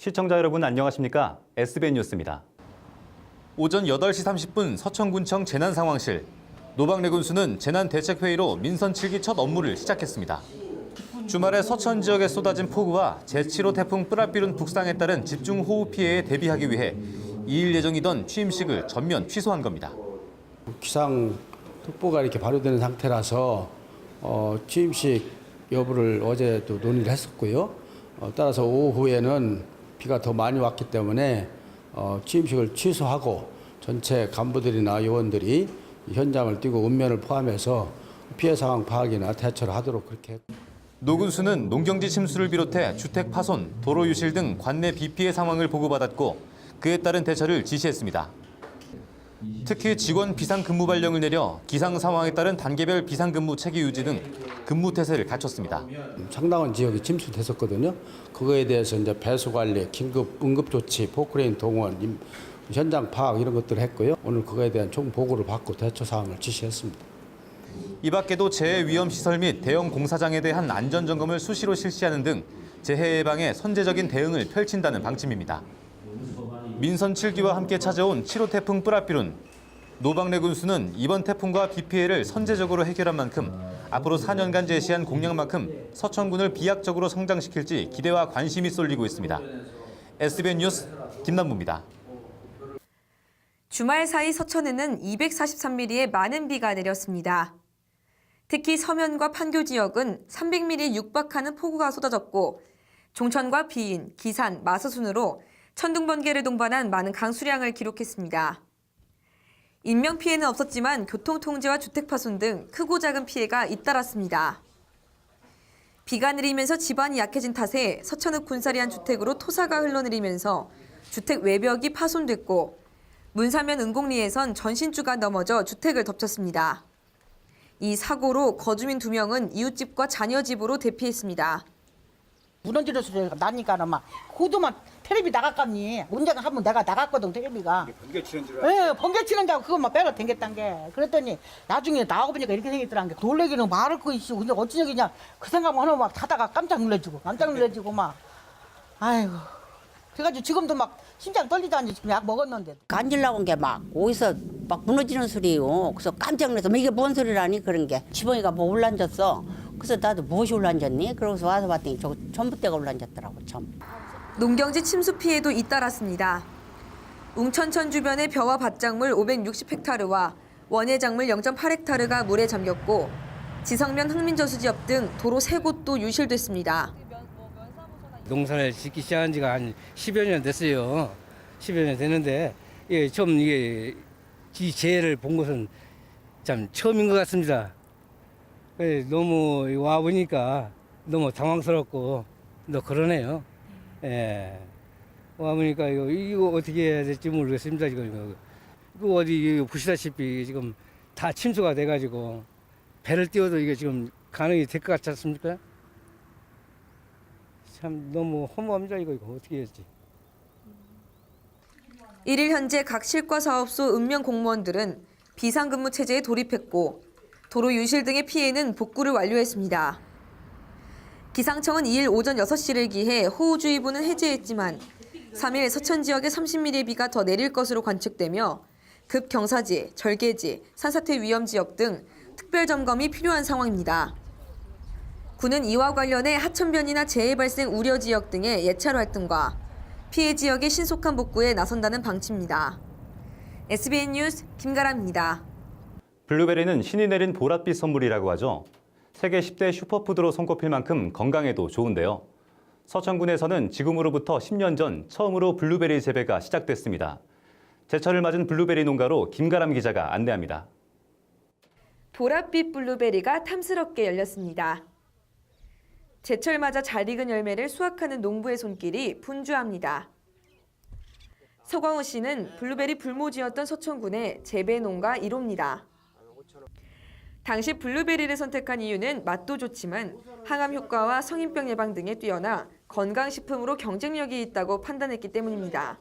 시청자 여러분 안녕하십니까? SBN 뉴스입니다. 오전 8시 30분 서천군청 재난상황실. 노박래 군수는 재난대책회의로 민선 7기 첫 업무를 시작했습니다. 주말에 서천 지역에 쏟아진 폭우와 제7호 태풍 뿌라삐룬 북상에 따른 집중호우 피해에 대비하기 위해 2일 예정이던 취임식을 전면 취소한 겁니다. 기상특보가 이렇게 발효되는 상태라서 취임식 여부를 어제도 논의를 했었고요. 따라서 오후에는 비가 더 많이 왔기 때문에 취임식을 취소하고 전체 간부들이나 요원들이 현장을 뛰고 읍면을 포함해서 피해 상황 파악이나 대처를 하도록 그렇게 했습니다. 노 군수는 농경지 침수를 비롯해 주택 파손, 도로 유실 등 관내 비 피해 상황을 보고받았고 그에 따른 대처를 지시했습니다. 특히 직원 비상근무 발령을 내려 기상 상황에 따른 단계별 비상근무 체계 유지 등 근무 태세를 갖췄습니다. 상당한 지역이 침수됐었거든요. 그거에 대해서 이제 배수 관리, 긴급 응급 조치, 포크레인 동원, 현장 파악 이런 것들을 했고요. 오늘 그거에 대한 총 보고를 받고 대처 사항을 지시했습니다. 이 밖에도 재해 위험 시설 및 대형 공사장에 대한 안전 점검을 수시로 실시하는 등 재해 예방에 선제적인 대응을 펼친다는 방침입니다. 민선 7기와 함께 찾아온 7호 태풍 뿌라삐룬. 노박래 군수는 이번 태풍과 비 피해를 선제적으로 해결한 만큼 앞으로 4년간 제시한 공약만큼 서천군을 비약적으로 성장시킬지 기대와 관심이 쏠리고 있습니다. SBN 뉴스 김남부입니다. 주말 사이 서천에는 243mm의 많은 비가 내렸습니다. 특히 서면과 판교 지역은 300mm 육박하는 폭우가 쏟아졌고 종천과 비인, 기산, 마서순으로 천둥번개를 동반한 많은 강수량을 기록했습니다. 인명피해는 없었지만 교통통제와 주택 파손 등 크고 작은 피해가 잇따랐습니다. 비가 내리면서 지반이 약해진 탓에 서천읍 군사리한 주택으로 토사가 흘러내리면서 주택 외벽이 파손됐고 문사면 은곡리에선 전신주가 넘어져 주택을 덮쳤습니다. 이 사고로 거주민 2명은 이웃집과 자녀 집으로 대피했습니다. 무너지는 소리가 나니까는 막 호두만 텔레비 나갔겠니? 언젠가 한번 내가 나갔거든 텔레비가. 번개 치는 줄 알았어. 예, 번개 치는 줄 알고 그것만 빼고 댕겼단 게. 그랬더니 나중에 나오고 보니까 이렇게 생겼더란 게 놀래기는 말할 거 있어. 근데 어찌 그냥 그 생각만 하면 막 자다가 깜짝 놀래지고 막. 아이고. 그래가지고 지금도 막 심장 떨리다니 지금 약 먹었는데. 간질 나온 게 막 어디서 막 무너지는 소리예요. 그래서 깜짝 놀라서 이게 뭔 소리라니 그런 게. 지붕이가 뭐 올라앉았어. 그래서 나도 무엇이 올라앉았니? 그러고서 와서 봤더니 저 전봇대가 올라앉았더라고. 참. 농경지 침수 피해도 잇따랐습니다. 웅천천 주변의 벼와 밭작물 560헥타르와 원예작물 0.8헥타르가 물에 잠겼고 지성면 항민저수지 옆 등 도로 3곳도 유실됐습니다. 농사를 짓기 시작한 지가 한 10여 년 됐어요. 10여 년 됐는데 처음 이게 이 재해를 본 것은 참 처음인 것 같습니다. 너무 와 보니까 너무 당황스럽고 너 그러네요. 예. 와 보니까 이거 어떻게 해야 될지 모르겠습니다. 지금 이거 어디 보시다시피 지금 다 침수가 돼가지고 배를 띄워도 이게 지금 가능이 될 것 같지 않습니까? 참 너무 허무합니다. 이거 어떻게 해야지. 1일 현재 각 실과 사업소 읍면 공무원들은 비상근무 체제에 돌입했고 도로 유실 등의 피해는 복구를 완료했습니다. 기상청은 2일 오전 6시를 기해 호우주의보는 해제했지만 3일 서천 지역에 30mm의 비가 더 내릴 것으로 관측되며 급경사지, 절개지, 산사태 위험 지역 등 특별 점검이 필요한 상황입니다. 군은 이와 관련해 하천변이나 재해 발생 우려 지역 등의 예찰 활동과 피해 지역의 신속한 복구에 나선다는 방침입니다. SBN 뉴스 김가람입니다. 블루베리는 신이 내린 보랏빛 선물이라고 하죠. 세계 10대 슈퍼푸드로 손꼽힐 만큼 건강에도 좋은데요. 서천군에서는 지금으로부터 10년 전 처음으로 블루베리 재배가 시작됐습니다. 제철을 맞은 블루베리 농가로 김가람 기자가 안내합니다. 보랏빛 블루베리가 탐스럽게 열렸습니다. 제철 맞아 잘 익은 열매를 수확하는 농부의 손길이 분주합니다. 서광호 씨는 블루베리 불모지였던 서천군의 재배 농가 1호입니다. 당시 블루베리를 선택한 이유는 맛도 좋지만 항암 효과와 성인병 예방 등에 뛰어나 건강식품으로 경쟁력이 있다고 판단했기 때문입니다.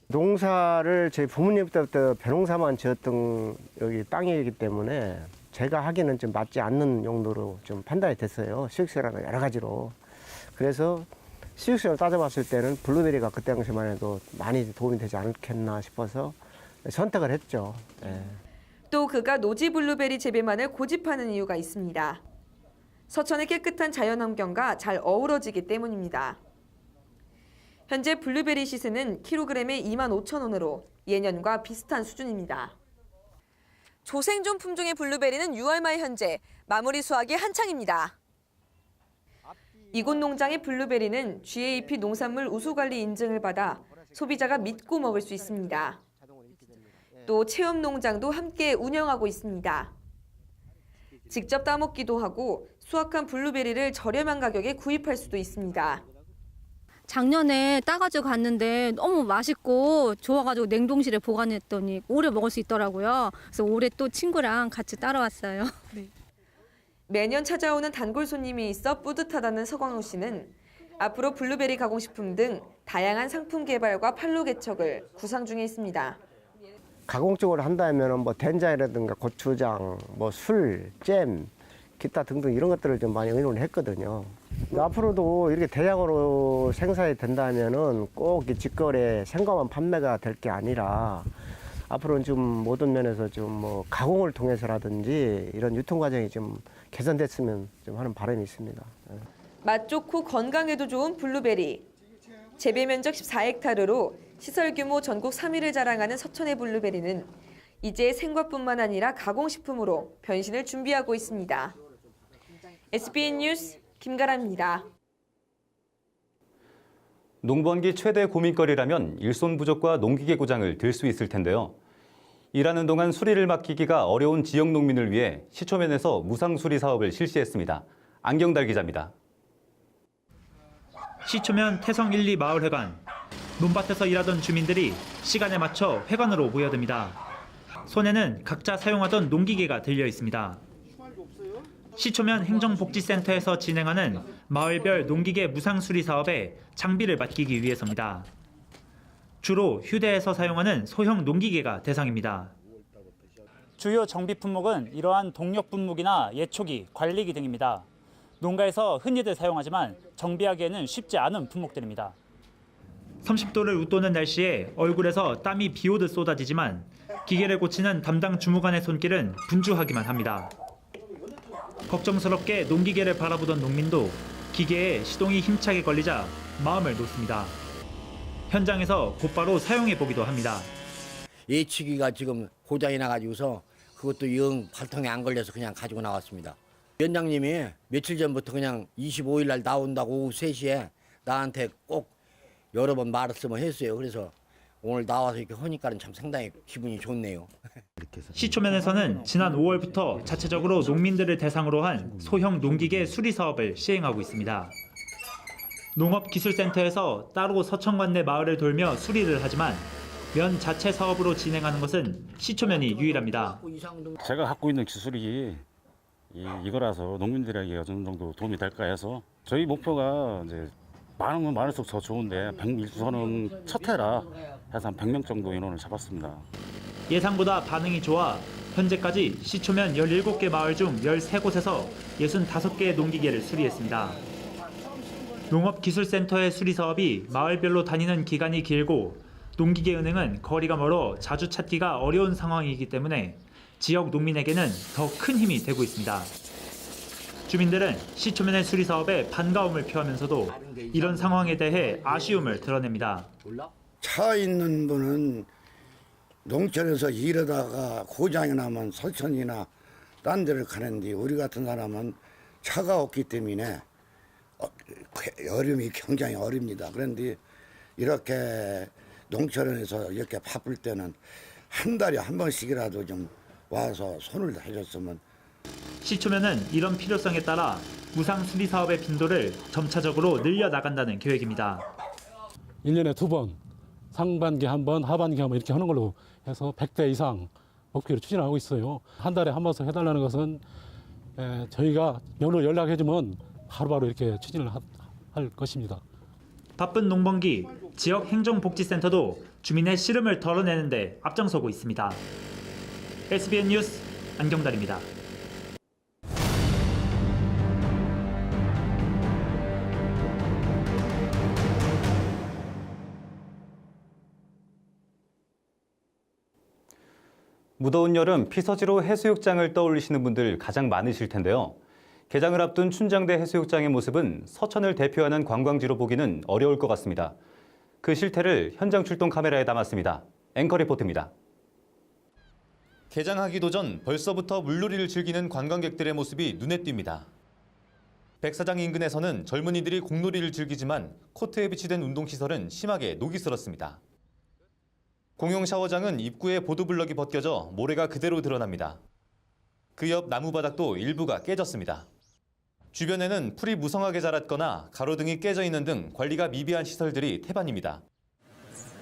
농사를 저희 부모님 때부터 벼농사만 지었던 여기 땅이기 때문에 제가 하기는 좀 맞지 않는 용도로 좀 판단이 됐어요. 수익성이나 여러 가지로. 그래서 수익성을 따져봤을 때는 블루베리가 그때 당시만 해도 많이 도움이 되지 않겠나 싶어서 선택을 했죠. 예. 또 그가 노지 블루베리 재배만을 고집하는 이유가 있습니다. 서천의 깨끗한 자연환경과 잘 어우러지기 때문입니다. 현재 블루베리 시세는 킬로그램에 25,000원으로 예년과 비슷한 수준입니다. 조생존 품종의 블루베리는 6월 말 현재 마무리 수확이 한창입니다. 이곳 농장의 블루베리는 GAP 농산물 우수관리 인증을 받아 소비자가 믿고 먹을 수 있습니다. 또 체험 농장도 함께 운영하고 있습니다. 직접 따먹기도 하고 수확한 블루베리를 저렴한 가격에 구입할 수도 있습니다. 작년에 따가지고 갔는데 너무 맛있고 좋아가지고 냉동실에 보관했더니 오래 먹을 수 있더라고요. 그래서 올해 또 친구랑 같이 따라왔어요. 네. 매년 찾아오는 단골 손님이 있어 뿌듯하다는 서광우 씨는 앞으로 블루베리 가공식품 등 다양한 상품 개발과 판로 개척을 구상 중에 있습니다. 가공적으로 한다면 뭐 된장이라든가 고추장, 뭐 술, 잼, 기타 등등 이런 것들을 좀 많이 의논을 했거든요. 앞으로도 이렇게 대량으로 생산이 된다면은 꼭 직거래 생과만 판매가 될 게 아니라 앞으로는 좀 모든 면에서 좀 뭐 가공을 통해서라든지 이런 유통 과정이 좀 개선됐으면 좀 하는 바람이 있습니다. 맛 좋고 건강에도 좋은 블루베리. 재배 면적 14헥타르로 시설 규모 전국 3위를 자랑하는 서천의 블루베리는 이제 생과뿐만 아니라 가공식품으로 변신을 준비하고 있습니다. SBN 뉴스 김가라입니다. 농번기 최대 고민거리라면 일손 부족과 농기계 고장을 들 수 있을 텐데요. 일하는 동안 수리를 맡기기가 어려운 지역 농민을 위해 시초면에서 무상수리 사업을 실시했습니다. 안경달 기자입니다. 시초면 태성 1, 2 마을회관. 논밭에서 일하던 주민들이 시간에 맞춰 회관으로 모여듭니다. 손에는 각자 사용하던 농기계가 들려 있습니다. 시초면 행정복지센터에서 진행하는 마을별 농기계 무상수리 사업에 장비를 맡기기 위해서입니다. 주로 휴대에서 사용하는 소형 농기계가 대상입니다. 주요 정비 품목은 이러한 동력 분무기나 예초기, 관리기 등입니다. 농가에서 흔히들 사용하지만 정비하기에는 쉽지 않은 품목들입니다. 30도를 웃도는 날씨에 얼굴에서 땀이 비오듯 쏟아지지만 기계를 고치는 담당 주무관의 손길은 분주하기만 합니다. 걱정스럽게 농기계를 바라보던 농민도 기계에 시동이 힘차게 걸리자 마음을 놓습니다. 현장에서 곧바로 사용해보기도 합니다. 예치기가 지금 고장이 나가지고서 그것도 영 발통에 안 걸려서 그냥 가지고 나왔습니다. 위원장님이 며칠 전부터 그냥 25일 날 나온다고 오후 3시에 나한테 꼭 여러 번 말씀을 했어요. 그래서 오늘 나와서 이렇게 하니까는 참 상당히 기분이 좋네요. 시초면에서는 지난 5월부터 자체적으로 농민들을 대상으로 한 소형 농기계 수리 사업을 시행하고 있습니다. 농업기술센터에서 따로 서천관 내 마을을 돌며 수리를 하지만 면 자체 사업으로 진행하는 것은 시초면이 유일합니다. 제가 갖고 있는 기술이 이거라서 농민들에게 어느 정도 도움이 될까 해서 저희 목표가 이제 많으면 많을수록 더 좋은데 저는 첫 해라 해서 한 100명 정도 인원을 잡았습니다. 예상보다 반응이 좋아 현재까지 시초면 17개 마을 중 13곳에서 65개의 농기계를 수리했습니다. 농업기술센터의 수리 사업이 마을별로 다니는 기간이 길고 농기계 은행은 거리가 멀어 자주 찾기가 어려운 상황이기 때문에 지역 농민에게는 더 큰 힘이 되고 있습니다. 주민들은 시초면의 수리 사업에 반가움을 표하면서도 이런 상황에 대해 아쉬움을 드러냅니다. 차 있는 분은 농촌에서 일하다가 고장이 나면 서천이나 딴 데를 가는데 우리 같은 사람은 차가 없기 때문에 어려움이 굉장히 어렵니다. 그런데 이렇게 농촌에서 이렇게 바쁠 때는 한 달에 한 번씩이라도 좀 와서 손을 대줬으면. 시초면은 이런 필요성에 따라 무상 수리 사업의 빈도를 점차적으로 늘려나간다는 계획입니다. 1년에 2번, 상반기 한 번, 하반기 한 번 이렇게 하는 걸로 해서 100대 이상 목표로 추진하고 있어요. 한 달에 한 번씩 해달라는 것은 저희가 면으로 연락해주면 바로바로 이렇게 추진을 할 것입니다. 바쁜 농번기, 지역 행정복지센터도 주민의 시름을 덜어내는 데 앞장서고 있습니다. SBN 뉴스 안경달입니다. 무더운 여름 피서지로 해수욕장을 떠올리시는 분들 가장 많으실 텐데요. 개장을 앞둔 춘장대 해수욕장의 모습은 서천을 대표하는 관광지로 보기는 어려울 것 같습니다. 그 실태를 현장 출동 카메라에 담았습니다. 앵커 리포트입니다. 개장하기도 전 벌써부터 물놀이를 즐기는 관광객들의 모습이 눈에 띕니다. 백사장 인근에서는 젊은이들이 공놀이를 즐기지만 코트에 비치된 운동시설은 심하게 녹이 슬었습니다. 공용 샤워장은 입구에 보도블럭이 벗겨져 모래가 그대로 드러납니다. 그 옆 나무바닥도 일부가 깨졌습니다. 주변에는 풀이 무성하게 자랐거나 가로등이 깨져 있는 등 관리가 미비한 시설들이 태반입니다.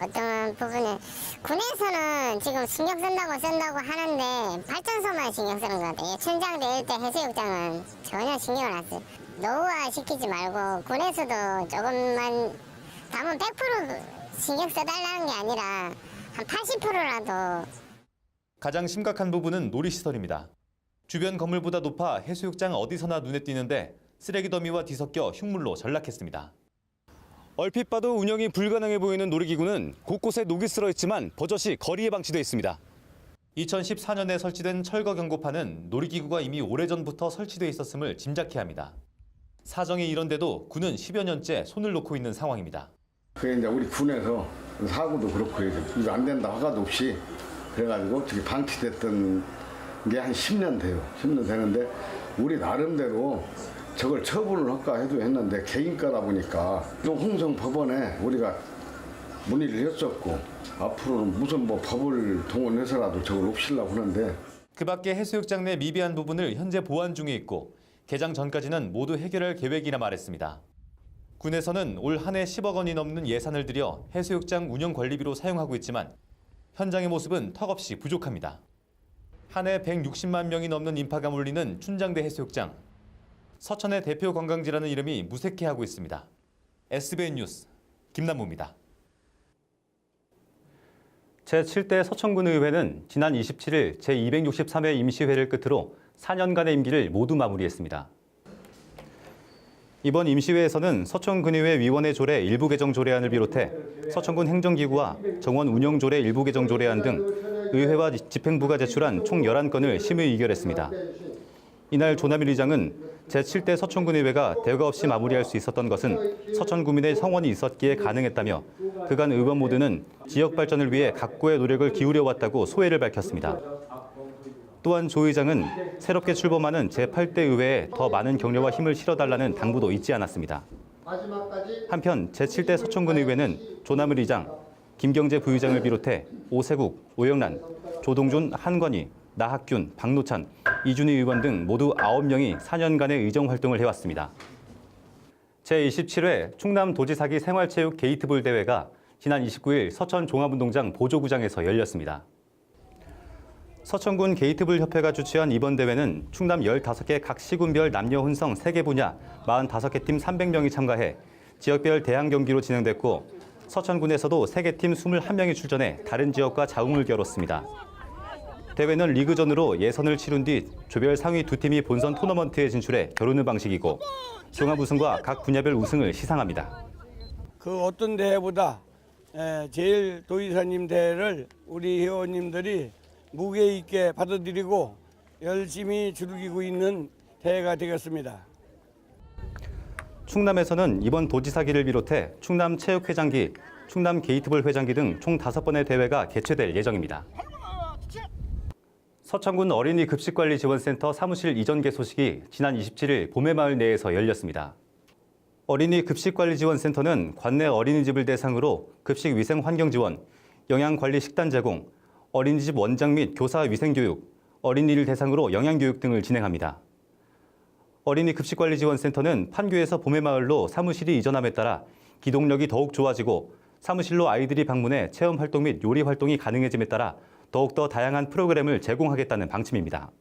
어떤 부분은 군에서는 지금 신경 쓴다고 하는데 발전소만 신경 쓰는 것 같아요. 춘장대 일대 해수욕장은 전혀 신경을 안 써요. 노후화 시키지 말고 군에서도 조금만 담은 100% 신경 써달라는 게 아니라 한 80%라도. 가장 심각한 부분은 놀이시설입니다. 주변 건물보다 높아 해수욕장 어디서나 눈에 띄는데 쓰레기 더미와 뒤섞여 흉물로 전락했습니다. 얼핏 봐도 운영이 불가능해 보이는 놀이기구는 곳곳에 녹이 슬어 있지만 버젓이 거리에 방치돼 있습니다. 2014년에 설치된 철거 경고판은 놀이기구가 이미 오래전부터 설치돼 있었음을 짐작케 합니다. 사정이 이런데도 군은 10여 년째 손을 놓고 있는 상황입니다. 그게 이제 우리 군에서 사고도 그렇고 이거 안 된다 허가도 없이 그래가지고 저기 방치됐던 게 한 10년 돼요. 10년 되는데 우리 나름대로 저걸 처분을 할까 해도 했는데 개인가다 보니까 또 홍성법원에 우리가 문의를 했었고 앞으로는 무슨 뭐 법을 동원해서라도 저걸 없애려고 하는데 그 밖에 해수욕장 내 미비한 부분을 현재 보완 중에 있고 개장 전까지는 모두 해결할 계획이라 말했습니다. 군에서는 올 한 해 10억 원이 넘는 예산을 들여 해수욕장 운영 관리비로 사용하고 있지만 현장의 모습은 턱없이 부족합니다. 한 해 160만 명이 넘는 인파가 몰리는 춘장대 해수욕장. 서천의 대표 관광지라는 이름이 무색해하고 있습니다. SBN 뉴스 김남무입니다. 제7대 서천군의회는 지난 27일 제263회 임시회를 끝으로 4년간의 임기를 모두 마무리했습니다. 이번 임시회에서는 서천군의회 위원회 조례 일부 개정 조례안을 비롯해 서천군 행정기구와 정원 운영 조례 일부 개정 조례안 등 의회와 집행부가 제출한 총 11건을 심의 의결했습니다. 이날 조남일 의장은 제7대 서천군의회가 대가 없이 마무리할 수 있었던 것은 서천구민의 성원이 있었기에 가능했다며 그간 의원 모두는 지역 발전을 위해 각고의 노력을 기울여왔다고 소회를 밝혔습니다. 또한 조 의장은 새롭게 출범하는 제8대 의회에 더 많은 격려와 힘을 실어달라는 당부도 잊지 않았습니다. 한편 제7대 서천군 의회는 조남일 의장, 김경재 부의장을 비롯해 오세국, 오영란, 조동준, 한건희, 나학균, 박노찬, 이준희 의원 등 모두 9명이 4년간의 의정 활동을 해왔습니다. 제27회 충남도지사기 생활체육 게이트볼 대회가 지난 29일 서천 종합운동장 보조구장에서 열렸습니다. 서천군 게이트볼 협회가 주최한 이번 대회는 충남 15개 각 시군별 남녀 혼성 3개 분야 45개 팀 300명이 참가해 지역별 대항 경기로 진행됐고 서천군에서도 3개 팀 21명이 출전해 다른 지역과 자웅을 겨뤘습니다. 대회는 리그전으로 예선을 치룬 뒤 조별 상위 2팀이 본선 토너먼트에 진출해 겨루는 방식이고 종합 우승과 각 분야별 우승을 시상합니다. 그 어떤 대회보다 제일 도의사님 대회를 우리 회원님들이 무게 있게 받아들이고 열심히 즐기고 있는 대회가 되겠습니다. 충남에서는 이번 도지사기를 비롯해 충남 체육회장기, 충남 게이트볼 회장기 등 총 5번의 대회가 개최될 예정입니다. 서천군 어린이 급식관리지원센터 사무실 이전 개소식이 지난 27일 봄의마을 내에서 열렸습니다. 어린이 급식관리지원센터는 관내 어린이집을 대상으로 급식 위생 환경 지원, 영양관리 식단 제공, 어린이집 원장 및 교사 위생교육, 어린이를 대상으로 영양교육 등을 진행합니다. 어린이 급식관리지원센터는 판교에서 봄의마을로 사무실이 이전함에 따라 기동력이 더욱 좋아지고 사무실로 아이들이 방문해 체험활동 및 요리 활동이 가능해짐에 따라 더욱더 다양한 프로그램을 제공하겠다는 방침입니다.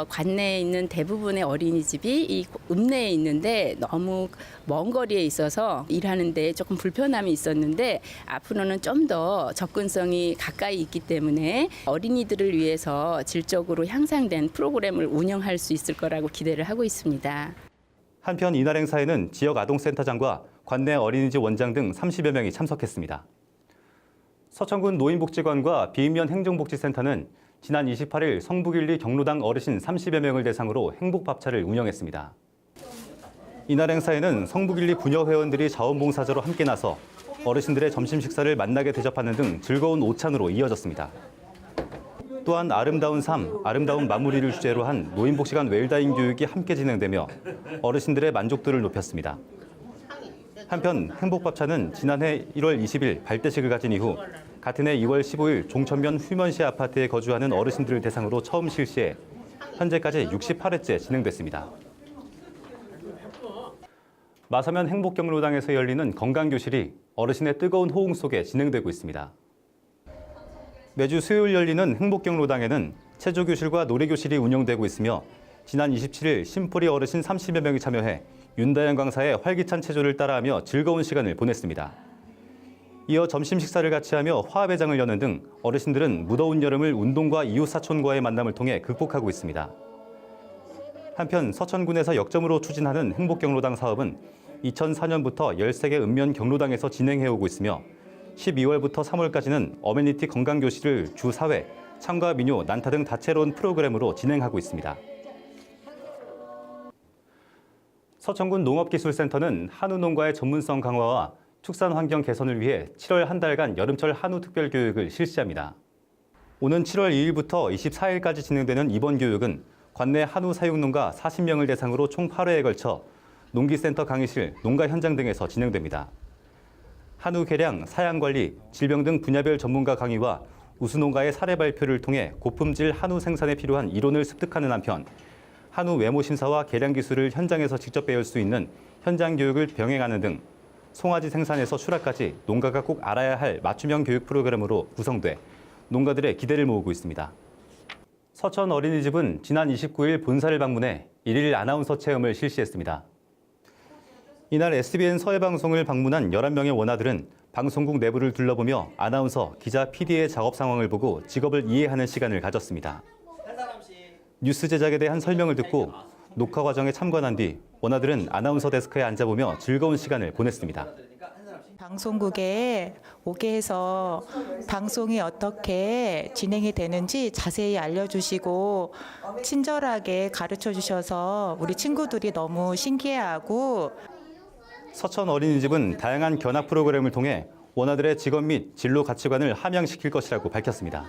관내에 있는 대부분의 어린이집이 이 읍내에 있는데 너무 먼 거리에 있어서 일하는 데 조금 불편함이 있었는데 앞으로는 좀 더 접근성이 가까이 있기 때문에 어린이들을 위해서 질적으로 향상된 프로그램을 운영할 수 있을 거라고 기대를 하고 있습니다. 한편 이날 행사에는 지역 아동센터장과 관내 어린이집 원장 등 30여 명이 참석했습니다. 서천군 노인복지관과 비인면 행정복지센터는 지난 28일 성북1, 2 경로당 어르신 30여 명을 대상으로 행복밥차를 운영했습니다. 이날 행사에는 성북1, 2 부녀 회원들이 자원봉사자로 함께 나서 어르신들의 점심 식사를 만나게 대접하는 등 즐거운 오찬으로 이어졌습니다. 또한 아름다운 삶, 아름다운 마무리를 주제로 한 노인복지관 웰다잉 교육이 함께 진행되며 어르신들의 만족도를 높였습니다. 한편 행복밥차는 지난해 1월 20일 발대식을 가진 이후 같은 해 2월 15일 종천면 휴먼시 아파트에 거주하는 어르신들을 대상으로 처음 실시해 현재까지 68회째 진행됐습니다. 마서면 행복경로당에서 열리는 건강교실이 어르신의 뜨거운 호응 속에 진행되고 있습니다. 매주 수요일 열리는 행복경로당에는 체조교실과 놀이교실이 운영되고 있으며 지난 27일 심포리 어르신 30여 명이 참여해 윤다영 강사의 활기찬 체조를 따라하며 즐거운 시간을 보냈습니다. 이어 점심 식사를 같이 하며 화합회장을 여는 등 어르신들은 무더운 여름을 운동과 이웃 사촌과의 만남을 통해 극복하고 있습니다. 한편 서천군에서 역점으로 추진하는 행복경로당 사업은 2004년부터 13개 읍면 경로당에서 진행해오고 있으며 12월부터 3월까지는 어메니티 건강교실을 주 4회, 참가 민요, 난타 등 다채로운 프로그램으로 진행하고 있습니다. 서천군 농업기술센터는 한우 농가의 전문성 강화와 축산 환경 개선을 위해 7월 한 달간 여름철 한우 특별교육을 실시합니다. 오는 7월 2일부터 24일까지 진행되는 이번 교육은 관내 한우 사육농가 40명을 대상으로 총 8회에 걸쳐 농기센터 강의실, 농가 현장 등에서 진행됩니다. 한우 개량, 사양 관리, 질병 등 분야별 전문가 강의와 우수농가의 사례 발표를 통해 고품질 한우 생산에 필요한 이론을 습득하는 한편 한우 외모 심사와 개량 기술을 현장에서 직접 배울 수 있는 현장 교육을 병행하는 등 송아지 생산에서 출하까지 농가가 꼭 알아야 할 맞춤형 교육 프로그램으로 구성돼 농가들의 기대를 모으고 있습니다. 서천 어린이집은 지난 29일 본사를 방문해 1일 아나운서 체험을 실시했습니다. 이날 SBN 서해방송을 방문한 11명의 원아들은 방송국 내부를 둘러보며 아나운서, 기자, PD의 작업 상황을 보고 직업을 이해하는 시간을 가졌습니다. 뉴스 제작에 대한 설명을 듣고 녹화 과정에 참관한 뒤 원아들은 아나운서 데스크에 앉아보며 즐거운 시간을 보냈습니다. 방송국에 오게 해서 방송이 어떻게 진행이 되는지 자세히 알려주시고 친절하게 가르쳐 주셔서 우리 친구들이 너무 신기해하고 서천 어린이집은 다양한 견학 프로그램을 통해 원아들의 직업 및 진로 가치관을 함양시킬 것이라고 밝혔습니다.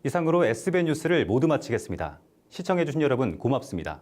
이상으로 SBN 뉴스를 모두 마치겠습니다. 시청해주신 여러분 고맙습니다.